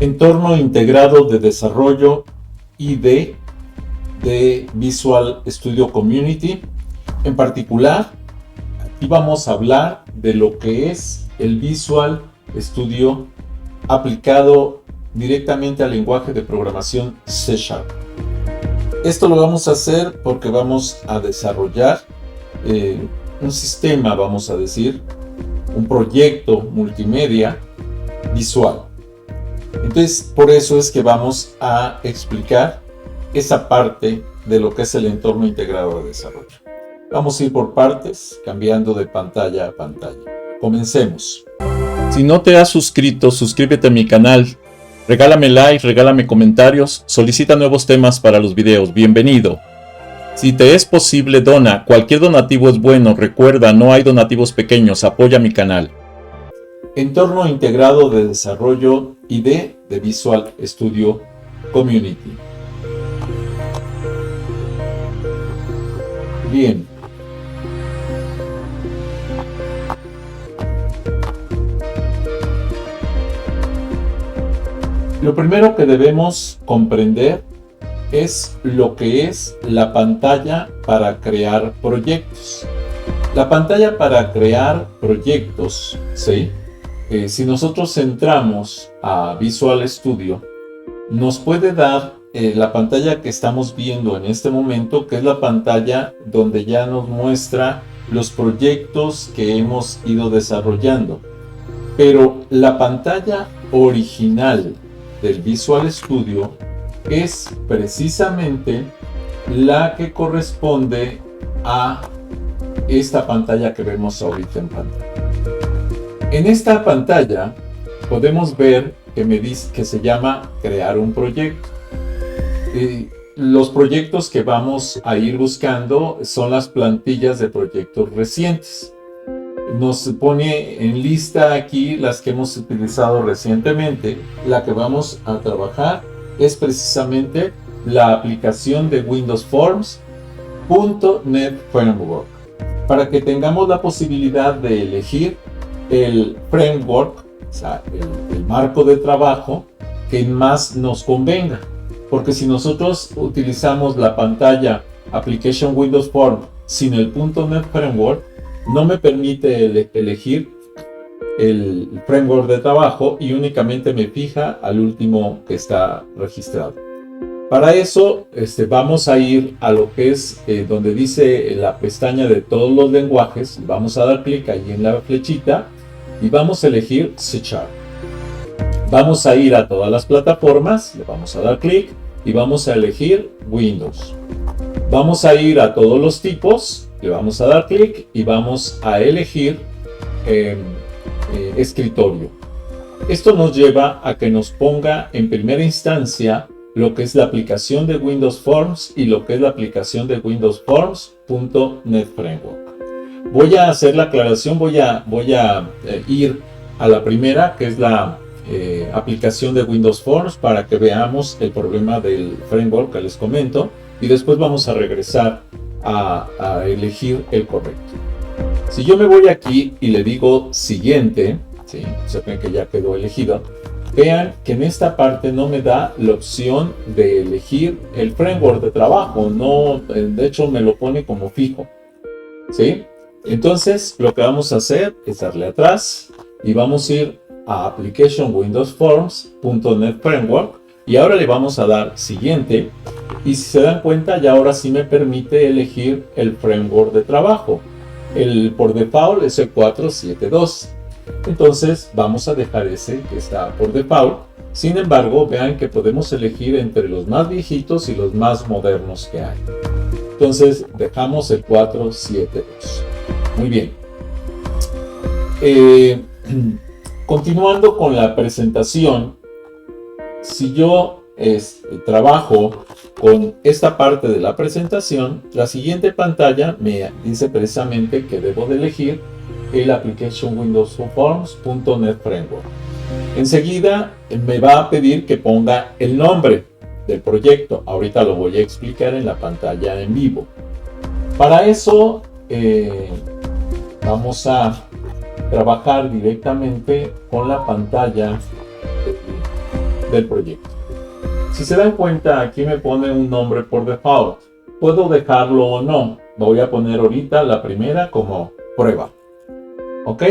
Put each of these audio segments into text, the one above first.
Entorno integrado de desarrollo IDE de Visual Studio Community. En particular, aquí vamos a hablar de lo que es el Visual Studio aplicado directamente al lenguaje de programación C#. Esto lo vamos a hacer porque vamos a desarrollar un sistema, vamos a decir, un proyecto multimedia visual. Entonces, por eso es que vamos a explicar esa parte de lo que es el entorno integrado de desarrollo. Vamos a ir por partes, cambiando de pantalla a pantalla. Comencemos. Si no te has suscrito, suscríbete a mi canal. Regálame like, regálame comentarios, solicita nuevos temas para los videos. Bienvenido. Si te es posible, dona. Cualquier donativo es bueno. Recuerda, no hay donativos pequeños. Apoya mi canal. Entorno integrado de desarrollo IDE de Visual Studio Community. Bien. Lo primero que debemos comprender es lo que es la pantalla para crear proyectos. La pantalla para crear proyectos, ¿sí? Si nosotros entramos a Visual Studio, nos puede dar la pantalla que estamos viendo en este momento, que es la pantalla donde ya nos muestra los proyectos que hemos ido desarrollando. Pero la pantalla original del Visual Studio es precisamente la que corresponde a esta pantalla que vemos ahorita en pantalla. En esta pantalla podemos ver que me dice que se llama crear un proyecto. Los proyectos que vamos a ir buscando son las plantillas de proyectos recientes. Nos pone en lista aquí las que hemos utilizado recientemente. La que vamos a trabajar es precisamente la aplicación de Windows Forms .NET Framework, para que tengamos la posibilidad de elegir el framework, o sea, el marco de trabajo que más nos convenga. Porque si nosotros utilizamos la pantalla Application Windows Form sin el .NET Framework, no me permite elegir el framework de trabajo y únicamente me fija al último que está registrado. Para eso vamos a ir a lo que es donde dice la pestaña de todos los lenguajes. Vamos a dar clic ahí en la flechita y vamos a elegir C#. Vamos a ir a todas las plataformas, le vamos a dar clic y vamos a elegir Windows. Vamos a ir a todos los tipos, le vamos a dar clic y vamos a elegir escritorio. Esto nos lleva a que nos ponga en primera instancia lo que es la aplicación de Windows Forms y lo que es la aplicación de Windows Forms .NET Framework. Voy a hacer la aclaración, voy a ir a la primera, que es la aplicación de Windows Forms, para que veamos el problema del framework que les comento, y después vamos a regresar a elegir el correcto. Si yo me voy aquí y le digo siguiente, ¿sí? Se ven que ya quedó elegido. Vean que en esta parte no me da la opción de elegir el framework de trabajo, no, de hecho me lo pone como fijo, ¿sí? Entonces lo que vamos a hacer es darle atrás y vamos a ir a Application Windows Forms .NET Framework y ahora le vamos a dar siguiente, y si se dan cuenta ya ahora sí me permite elegir el framework de trabajo. El por default es el 472. Entonces vamos a dejar ese que está por default. Sin embargo, vean que podemos elegir entre los más viejitos y los más modernos que hay. Entonces dejamos el 472. Muy bien. Continuando con la presentación, si yo trabajo con esta parte de la presentación, la siguiente pantalla me dice precisamente que debo de elegir el Application Windows Forms .NET Framework. Enseguida me va a pedir que ponga el nombre del proyecto. Ahorita lo voy a explicar en la pantalla en vivo. Para eso vamos a trabajar directamente con la pantalla del proyecto. Si se dan cuenta, aquí me pone un nombre por default. Puedo dejarlo o no. Voy a poner ahorita la primera como prueba. ¿Ok?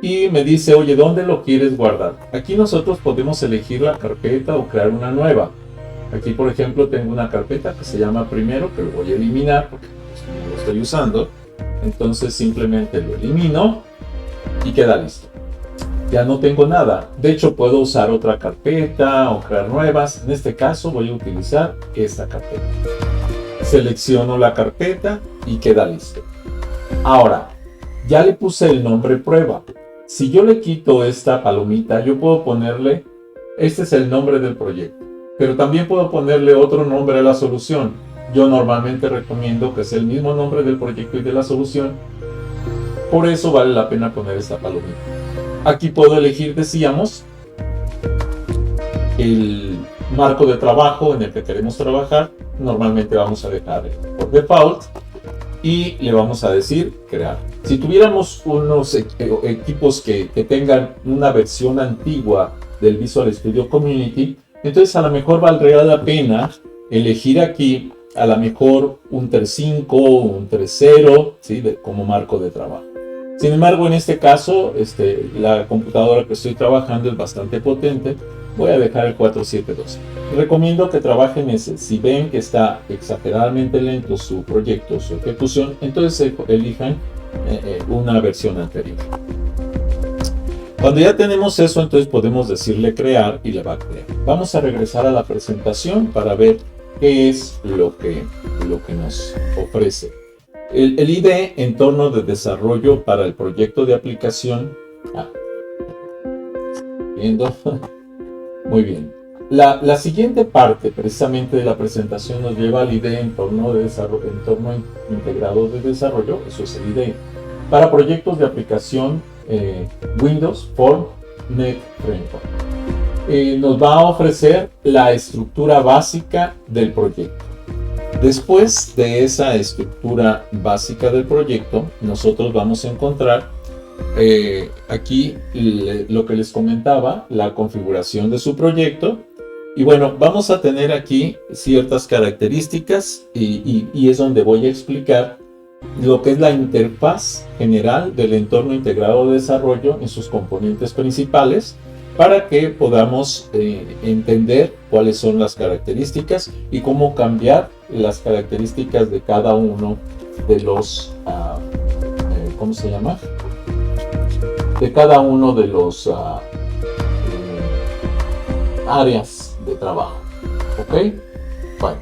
Y me dice, oye, ¿dónde lo quieres guardar? Aquí nosotros podemos elegir la carpeta o crear una nueva. Aquí, por ejemplo, tengo una carpeta que se llama primero, que lo voy a eliminar porque no lo estoy usando. Entonces simplemente lo elimino y queda listo. Ya no tengo nada. De hecho, puedo usar otra carpeta o crear nuevas. En este caso voy a utilizar esta carpeta. Selecciono la carpeta y queda listo. Ahora, ya le puse el nombre prueba. Si yo le quito esta palomita, yo puedo ponerle, este es el nombre del proyecto. Pero también puedo ponerle otro nombre a la solución. Yo normalmente recomiendo que sea el mismo nombre del proyecto y de la solución. Por eso vale la pena poner esta palomita. Aquí puedo elegir, decíamos, el marco de trabajo en el que queremos trabajar. Normalmente vamos a dejar por default y le vamos a decir crear. Si tuviéramos unos equipos que tengan una versión antigua del Visual Studio Community, entonces a lo mejor valdría la pena elegir aquí a lo mejor un 3.5 o un 3.0, ¿sí? Como marco de trabajo. Sin embargo, en este caso, la computadora que estoy trabajando es bastante potente. Voy a dejar el 4712. Recomiendo que trabajen ese. Si ven que está exageradamente lento su proyecto, su ejecución, entonces elijan una versión anterior. Cuando ya tenemos eso, entonces podemos decirle crear y le va a crear. Vamos a regresar a la presentación para ver qué es lo que nos ofrece. El IDE, entorno de desarrollo para el proyecto de aplicación. Viendo. Muy bien. La siguiente parte precisamente de la presentación nos lleva al IDE, entorno integrado de desarrollo, eso es el IDE, para proyectos de aplicación Windows Form Net Framework. Nos va a ofrecer la estructura básica del proyecto. Después de esa estructura básica del proyecto, nosotros vamos a encontrar aquí lo que les comentaba, la configuración de su proyecto. Y bueno, vamos a tener aquí ciertas características y es donde voy a explicar lo que es la interfaz general del entorno integrado de desarrollo en sus componentes principales, para que podamos entender cuáles son las características y cómo cambiar las características de cada uno de los, ¿cómo se llama? De cada uno de los áreas de trabajo. ¿Ok? Bueno.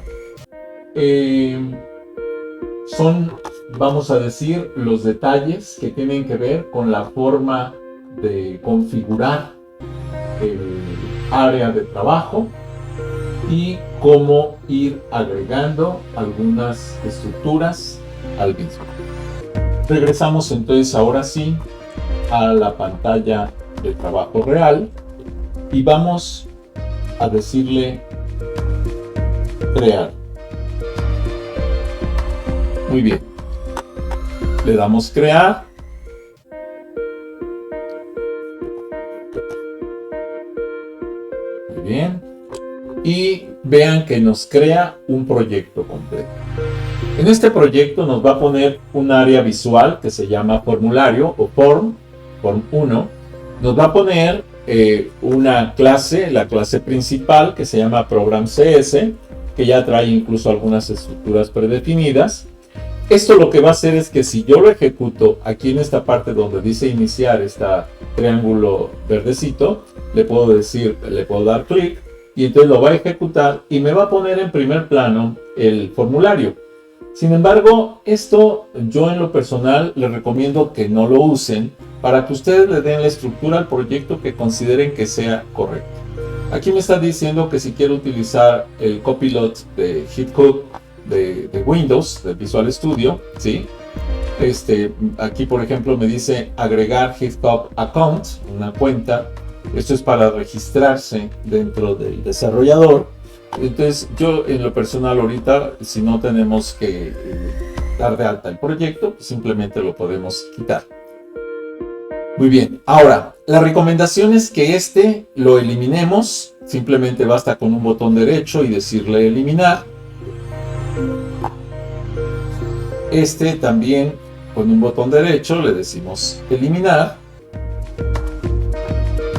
Son, vamos a decir, los detalles que tienen que ver con la forma de configurar el área de trabajo y cómo ir agregando algunas estructuras al mismo. Regresamos entonces ahora sí a la pantalla de trabajo real y vamos a decirle crear. Muy bien. Le damos crear. Muy bien. Y vean que nos crea un proyecto completo. En este proyecto nos va a poner un área visual que se llama formulario o form 1. Nos va a poner una clase, la clase principal que se llama Program CS, que ya trae incluso algunas estructuras predefinidas. Esto lo que va a hacer es que si yo lo ejecuto aquí en esta parte donde dice iniciar, este triángulo verdecito, le puedo decir, le puedo dar clic y entonces lo va a ejecutar y me va a poner en primer plano el formulario. Sin embargo, esto yo en lo personal les recomiendo que no lo usen para que ustedes le den la estructura al proyecto que consideren que sea correcta. Aquí me está diciendo que si quiero utilizar el copilot de HitHook de Windows, de Visual Studio, ¿sí? Aquí por ejemplo me dice agregar HitHub account, una cuenta. Esto es para registrarse dentro del desarrollador. Entonces yo en lo personal ahorita, si no tenemos que dar de alta el proyecto, simplemente lo podemos quitar. Muy bien, ahora la recomendación es que lo eliminemos simplemente basta con un botón derecho y decirle eliminar. Este también con un botón derecho le decimos eliminar.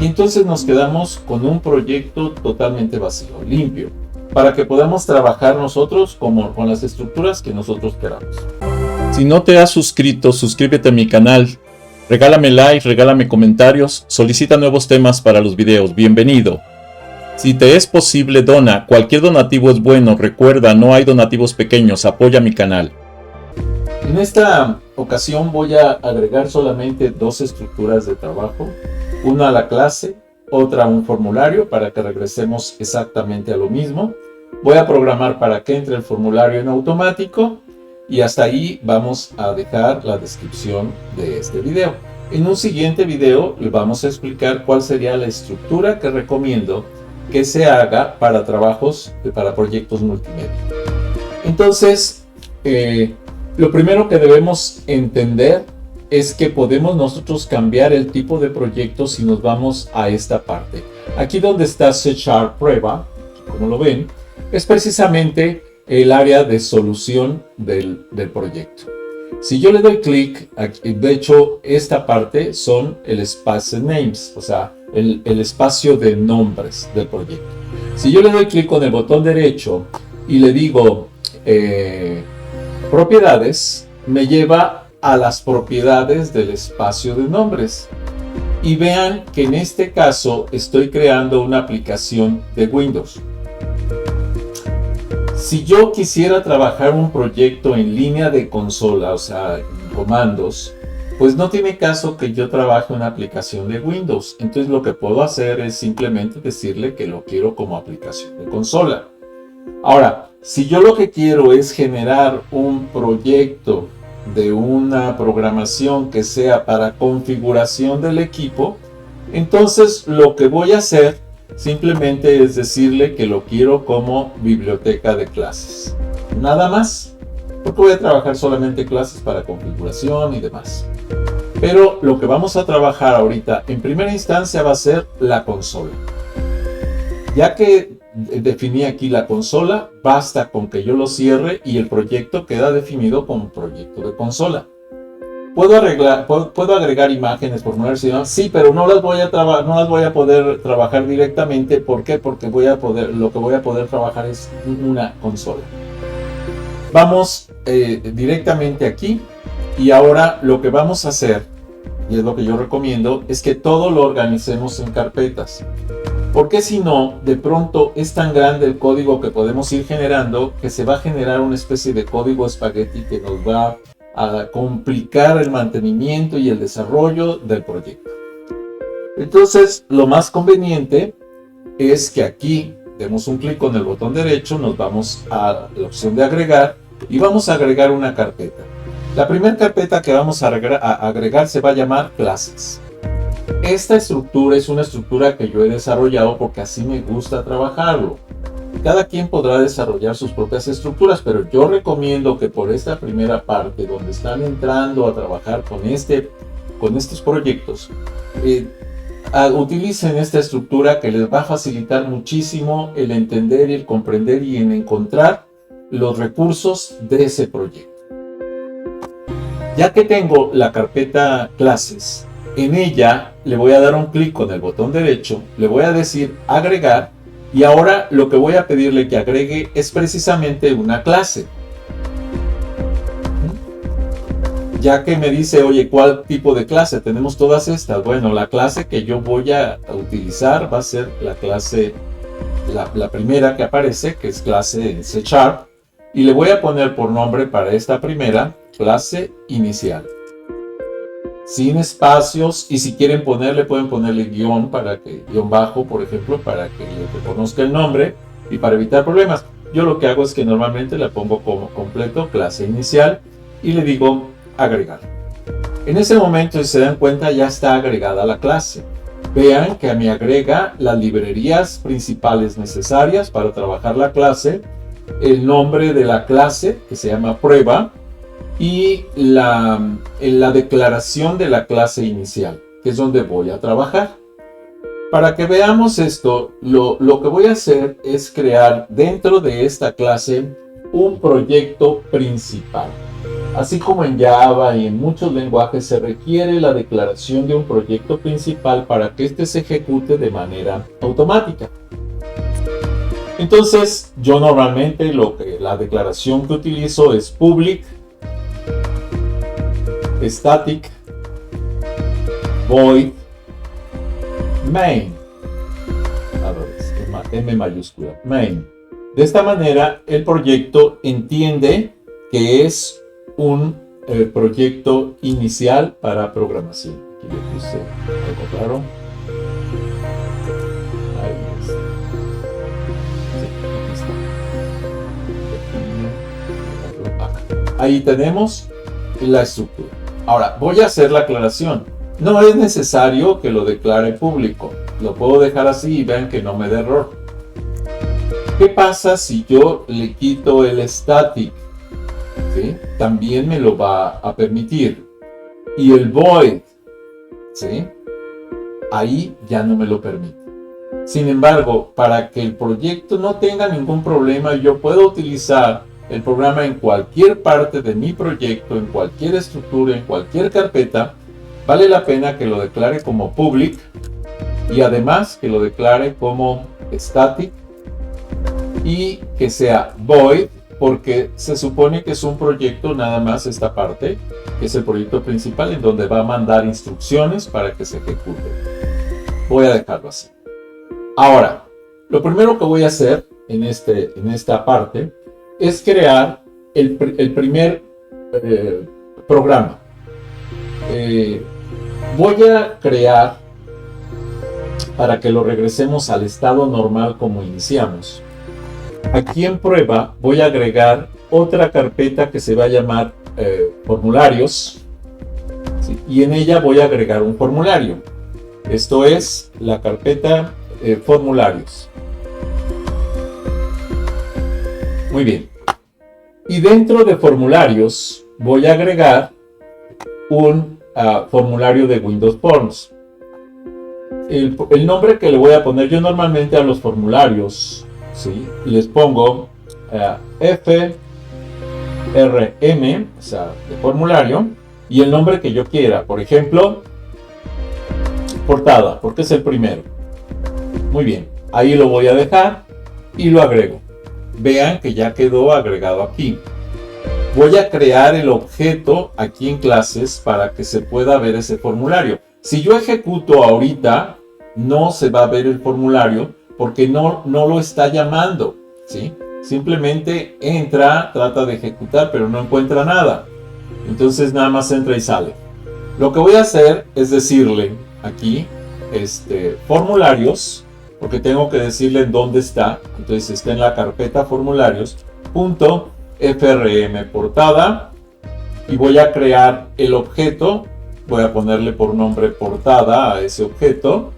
Y entonces nos quedamos con un proyecto totalmente vacío, limpio, para que podamos trabajar nosotros con las estructuras que nosotros queramos. Si no te has suscrito, suscríbete a mi canal, regálame like, regálame comentarios, solicita nuevos temas para los videos, bienvenido. Si te es posible, dona, cualquier donativo es bueno, recuerda, no hay donativos pequeños, apoya mi canal. En esta ocasión voy a agregar solamente dos estructuras de trabajo, una a la clase, otra a un formulario para que regresemos exactamente a lo mismo. Voy a programar para que entre el formulario en automático y hasta ahí vamos a dejar la descripción de este video. En un siguiente video les vamos a explicar cuál sería la estructura que recomiendo que se haga para trabajos, para proyectos multimedia. Entonces, lo primero que debemos entender es que podemos nosotros cambiar el tipo de proyecto si nos vamos a esta parte. Aquí donde está C# prueba, como lo ven, es precisamente el área de solución del proyecto. Si yo le doy clic, de hecho esta parte son el espacio names, o sea, el espacio de nombres del proyecto. Si yo le doy clic con el botón derecho y le digo propiedades, me lleva a las propiedades del espacio de nombres. Y vean que en este caso estoy creando una aplicación de Windows. Si yo quisiera trabajar un proyecto en línea de consola, o sea, comandos, pues no tiene caso que yo trabaje una aplicación de Windows. Entonces lo que puedo hacer es simplemente decirle que lo quiero como aplicación de consola. Ahora, si yo lo que quiero es generar un proyecto de una programación que sea para configuración del equipo, entonces lo que voy a hacer simplemente es decirle que lo quiero como biblioteca de clases. Nada más, porque voy a trabajar solamente clases para configuración y demás. Pero lo que vamos a trabajar ahorita en primera instancia va a ser la consola. Ya que definí aquí la consola, basta con que yo lo cierre y el proyecto queda definido como proyecto de consola. ¿Puedo agregar imágenes, formularios y demás? Sí, pero no las voy a poder trabajar directamente. ¿Por qué? Porque lo que voy a poder trabajar es una consola. Vamos directamente aquí y ahora lo que vamos a hacer, y es lo que yo recomiendo, es que todo lo organicemos en carpetas. Porque si no, de pronto es tan grande el código que podemos ir generando que se va a generar una especie de código espagueti que nos va a complicar el mantenimiento y el desarrollo del proyecto. Entonces, lo más conveniente es que aquí demos un clic con el botón derecho, nos vamos a la opción de agregar y vamos a agregar una carpeta. La primera carpeta que vamos a agregar se va a llamar clases. Esta estructura es una estructura que yo he desarrollado porque así me gusta trabajarlo. Cada quien podrá desarrollar sus propias estructuras, pero yo recomiendo que por esta primera parte, donde están entrando a trabajar con estos proyectos, utilicen esta estructura que les va a facilitar muchísimo el entender, el comprender y en encontrar los recursos de ese proyecto. Ya que tengo la carpeta clases, en ella le voy a dar un clic con el botón derecho, le voy a decir agregar y ahora lo que voy a pedirle que agregue es precisamente una clase. Ya que me dice, oye, ¿cuál tipo de clase? Tenemos todas estas. Bueno, la clase que yo voy a utilizar va a ser la clase, la primera que aparece, que es clase en C#, y le voy a poner por nombre para esta primera, clase inicial. Sin espacios, y si quieren pueden ponerle guión bajo, por ejemplo, para que le reconozca el nombre y para evitar problemas. Yo lo que hago es que normalmente la pongo como completo, clase inicial, y le digo agregar. En ese momento, si se dan cuenta, ya está agregada la clase. Vean que me agrega las librerías principales necesarias para trabajar la clase, el nombre de la clase, que se llama prueba, y la declaración de la clase inicial, que es donde voy a trabajar. Para que veamos esto, lo que voy a hacer es crear dentro de esta clase un proyecto principal. Así como en Java y en muchos lenguajes se requiere la declaración de un proyecto principal para que éste se ejecute de manera automática. Entonces, yo normalmente la declaración que utilizo es public, static, void, main. A ver, M mayúscula, main. De esta manera, el proyecto entiende que es un proyecto inicial para programación. Aquí le puse algo raro. Ahí está. Sí, aquí está. Ahí tenemos la estructura. Ahora, voy a hacer la aclaración. No es necesario que lo declare público. Lo puedo dejar así y vean que no me dé error. ¿Qué pasa si yo le quito el static? ¿Sí? También me lo va a permitir. Y el void, ¿sí? Ahí ya no me lo permite. Sin embargo, para que el proyecto no tenga ningún problema, yo puedo utilizar el programa en cualquier parte de mi proyecto, en cualquier estructura, en cualquier carpeta. Vale la pena que lo declare como public y además que lo declare como static y que sea void, porque se supone que es un proyecto nada más esta parte, que es el proyecto principal en donde va a mandar instrucciones para que se ejecute. Voy a dejarlo así. Ahora, lo primero que voy a hacer en esta parte es crear el primer programa. Voy a crear, para que lo regresemos al estado normal como iniciamos. Aquí en prueba voy a agregar otra carpeta que se va a llamar formularios, ¿sí? Y en ella voy a agregar un formulario. Esto es la carpeta formularios. Muy bien. Y dentro de formularios voy a agregar un formulario de Windows Forms. El nombre que le voy a poner yo normalmente a los formularios, ¿sí? Les pongo FRM, o sea, de formulario, y el nombre que yo quiera. Por ejemplo, portada, porque es el primero. Muy bien, ahí lo voy a dejar y lo agrego. Vean que ya quedó agregado aquí. Voy a crear el objeto aquí en clases para que se pueda ver ese formulario. Si yo ejecuto ahorita, no se va a ver el formulario porque no lo está llamando, ¿sí? Simplemente entra, trata de ejecutar, pero no encuentra nada. Entonces nada más entra y sale. Lo que voy a hacer es decirle aquí, formularios, porque tengo que decirle en dónde está. Entonces está en la carpeta formularios, .frm portada, y voy a crear el objeto. Voy a ponerle por nombre portada a ese objeto.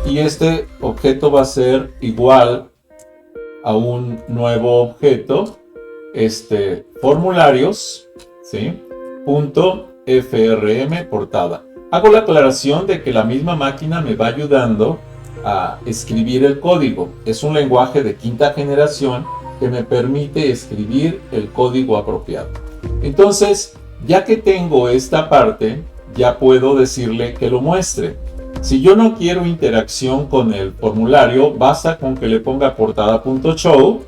Y este objeto va a ser igual a un nuevo objeto, formularios, ¿sí? .frm portada. Hago la aclaración de que la misma máquina me va ayudando a escribir el código. Es un lenguaje de quinta generación que me permite escribir el código apropiado. Entonces, ya que tengo esta parte, ya puedo decirle que lo muestre. Si yo no quiero interacción con el formulario, basta con que le ponga portada.show.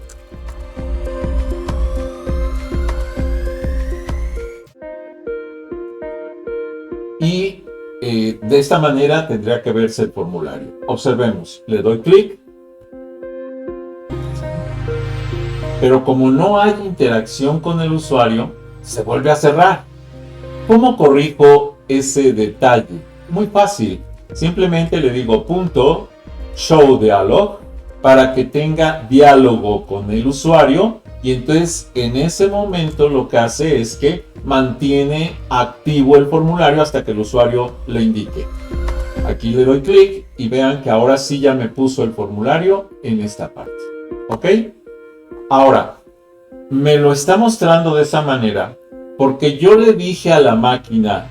Y de esta manera tendría que verse el formulario. Observemos, le doy clic. Pero como no hay interacción con el usuario, se vuelve a cerrar. ¿Cómo corrijo ese detalle? Muy fácil. Simplemente le digo .show dialog para que tenga diálogo con el usuario, y entonces en ese momento lo que hace es que mantiene activo el formulario hasta que el usuario le indique. Aquí le doy clic y vean que ahora sí ya me puso el formulario en esta parte. ¿Ok? Ahora, me lo está mostrando de esa manera porque yo le dije a la máquina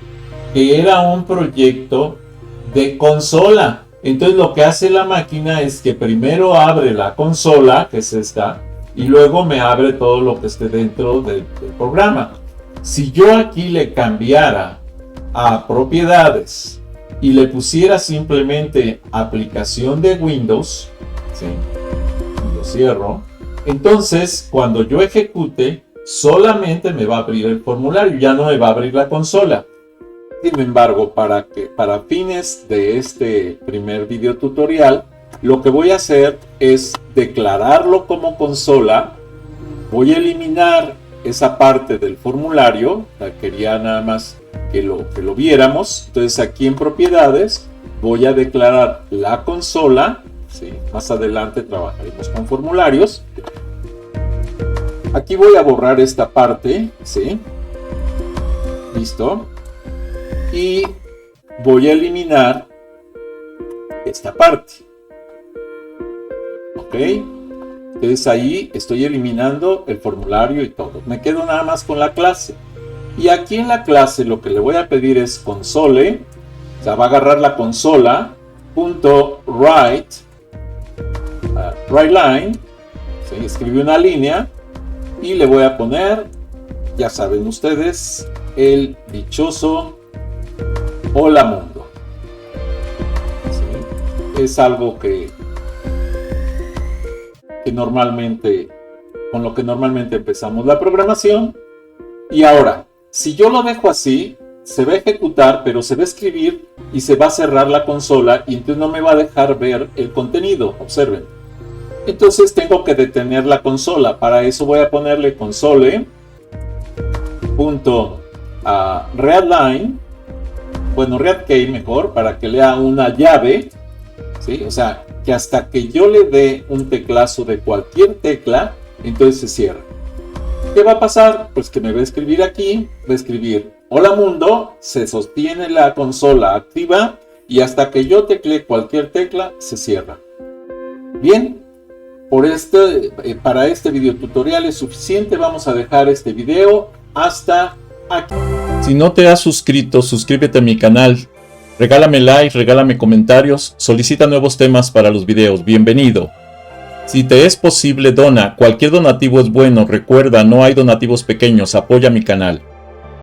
que era un proyecto de consola. Entonces lo que hace la máquina es que primero abre la consola, que es esta, y luego me abre todo lo que esté dentro del programa. Si yo aquí le cambiara a propiedades y le pusiera simplemente aplicación de Windows, ¿sí? Lo cierro. Entonces, cuando yo ejecute, solamente me va a abrir el formulario, ya no me va a abrir la consola. Sin embargo, para fines de este primer video tutorial, lo que voy a hacer es declararlo como consola. Voy a eliminar esa parte del formulario, quería nada más que lo viéramos. Entonces aquí en propiedades voy a declarar la consola, ¿sí? Más adelante trabajaremos con formularios. Aquí voy a borrar esta parte, ¿sí? Listo. Y voy a eliminar esta parte. Ok. Entonces ahí estoy eliminando el formulario y todo. Me quedo nada más con la clase. Y aquí en la clase lo que le voy a pedir es console. O sea, va a agarrar la consola. .write. WriteLine. ¿Sí? Escribí una línea. Y le voy a poner, ya saben ustedes, el dichoso Hola Mundo. ¿Sí? Es algo que normalmente, con lo que normalmente empezamos la programación. Y ahora, si yo lo dejo así, se va a ejecutar, pero se va a escribir y se va a cerrar la consola y entonces no me va a dejar ver el contenido. Observen. Entonces tengo que detener la consola. Para eso voy a ponerle console.readline. Bueno, readkey mejor, para que lea una llave. ¿Sí? O sea, que hasta que yo le dé un teclazo de cualquier tecla, entonces se cierra. ¿Qué va a pasar? Pues que me va a escribir aquí, va a escribir Hola Mundo, se sostiene la consola activa y hasta que yo teclee cualquier tecla, se cierra. Bien, para este video tutorial es suficiente. Vamos a dejar este video hasta aquí. Si no te has suscrito, suscríbete a mi canal. Regálame like, regálame comentarios, solicita nuevos temas para los videos. Bienvenido. Si te es posible, dona. Cualquier donativo es bueno. Recuerda, no hay donativos pequeños. Apoya mi canal.